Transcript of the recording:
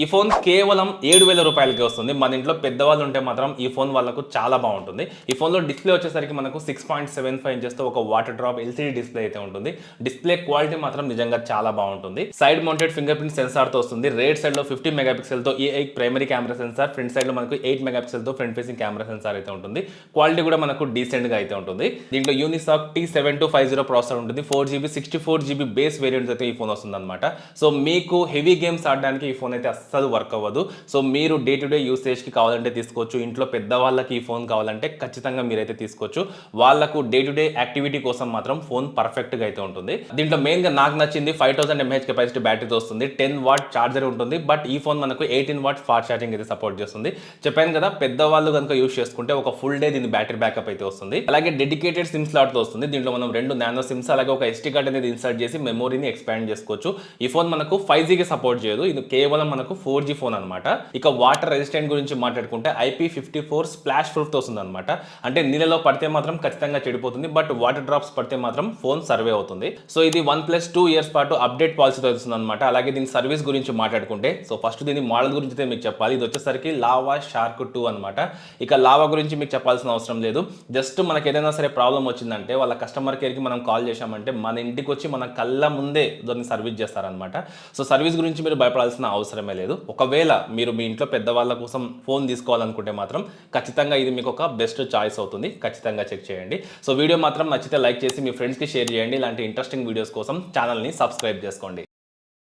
ఈ ఫోన్ కేవలం 7,000 రూపాయలకి వస్తుంది. మన ఇంట్లో పెద్దవాళ్ళు ఉంటే మాత్రం ఈ ఫోన్ వాళ్ళకు చాలా బాగుంటుంది. ఈ ఫోన్‌లో డిస్‌ప్లే వచ్చేసరికి మనకు 6.75 ఇంచెస్‌తో ఒక వాటర్ డ్రాప్ ఎల్‌సీడీ డిస్‌ప్లే అయితే ఉంటుంది. డిస్‌ప్లే క్వాలిటీ మాత్రం నిజంగా చాలా బాగుంటుంది. సైడ్ మౌంటెడ్ ఫింగర్ ప్రింట్ సెన్సార్‌తో వస్తుంది. రేర్ సైడ్‌లో 50 మెగాపిక్సెల్‌తో AI primary camera sensor, front సైడ్‌లో మనకు 8 మెగాపిక్సెల్‌తో ఫ్రంట్ ఫేసింగ్ కెమెరా సెన్సార్ అయితే ఉంటుంది. క్వాలిటీ కూడా మనకు డీసెంట్‌గా అయితే ఉంటుంది. దీంట్లో యూనిసాక్ T7250 ప్రాసెసర్ ఉంటుంది. 4GB 64GB బేస్ వేరియంట్ అయితే ఈ ఫోన్ వస్తుందన్నమాట. సో మీకు హెవీ గేమ్స్ ఆడడానికి ఈ ఫోన్ అయితే అస్సలు వర్క్ అవ్వదు. సో మీరు డే టు డే యూసేజ్‌కి కావాలంటే తీసుకోవచ్చు. ఇంట్లో పెద్దవాళ్ళకి ఈ ఫోన్ కావాలంటే ఖచ్చితంగా మీరైతే తీసుకోవచ్చు. వాళ్ళకు డే టు డే యాక్టివిటీ కోసం మాత్రం ఫోన్ పర్ఫెక్ట్‌గా అయితే ఉంటుంది. దీంట్లో మెయిన్‌గా నాకు నచ్చింది 5000 ఎంఏహెచ్ కెపాసిటీ బ్యాటరీతో వస్తుంది. 10 వాట్ చార్జర్ ఉంటుంది. బట్ ఈ ఫోన్ మనకు 18 వాట్ ఫాస్ట్ ఛార్జింగ్ అయితే సపోర్ట్ చేస్తుంది. చెప్పాను కదా, పెద్దవాళ్ళు కనుక యూజ్ చేసుకుంటే ఒక ఫుల్ డే దీని బ్యాటరీ బ్యాకప్ అయితే వస్తుంది. అలాగే డెడికేటెడ్ సిమ్ స్లాట్‌తో వస్తుంది. దీంట్లో మనం 2 నానో సిమ్స్ అలాగే ఒక ఎస్డీ కార్డ్ అనేది ఇన్సర్ట్ చేసి మెమొరీని ఎక్స్పాండ్ చేసుకోవచ్చు. ఈ ఫోన్ మనకు 5Gకి సపోర్ట్ చేయదు. ఇది కేవలం మనకు 4G ఫోన్ అన్నమాట. ఇక వాటర్ రెసిస్టెంట్ గురించి మాట్లాడుకుంటే IP54 స్ప్లాష్ ప్రూఫ్‌తో వస్తుందన్నమాట. అంటే నీళ్ళలో పడితే మాత్రం ఖచ్చితంగా చెడిపోతుంది. బట్ వాటర్ డ్రాప్స్ పడితే మాత్రం ఫోన్ సర్వే అవుతుంది. సో ఇది 1+2 ఇయర్స్ పాటు అప్డేట్ పాలసీతో వస్తుందన్నమాట. అలాగే దీని సర్వీస్ గురించి మాట్లాడుకుంటే, సో ఫస్ట్ దీని మోడల్ గురించి అయితే మీకు చెప్పాలి. ఇది వచ్చేసరికి లావా షార్క్ 2 అన్నమాట. ఇక లావా గురించి మీకు చెప్పాల్సిన అవసరం లేదు. జస్ట్ మనకి ఏదైనా సరే ప్రాబ్లం వచ్చిందంటే వాళ్ళ కస్టమర్ కేర్‌కి మనం కాల్ చేశామంటే మన ఇంటికి వచ్చి మన కళ్ళ ముందే దాన్ని సర్వీస్ చేస్తారనమాట. సో సర్వీస్ గురించి మీరు భయపడాల్సిన అవసరమే లేదు. ఒకవేళ మీరు మీ ఇంట్లో పెద్దవాళ్ళ కోసం ఫోన్ తీసుకోవాలనుకుంటే మాత్రం ఖచ్చితంగా ఇది మీకు ఒక బెస్ట్ చాయిస్ అవుతుంది. ఖచ్చితంగా చెక్ చేయండి. సో వీడియో మాత్రం నచ్చితే లైక్ చేసి మీ ఫ్రెండ్స్‌కి షేర్ చేయండి. ఇలాంటి ఇంట్రెస్టింగ్ వీడియోస్ కోసం ఛానల్‌ని సబ్స్క్రైబ్ చేసుకోండి.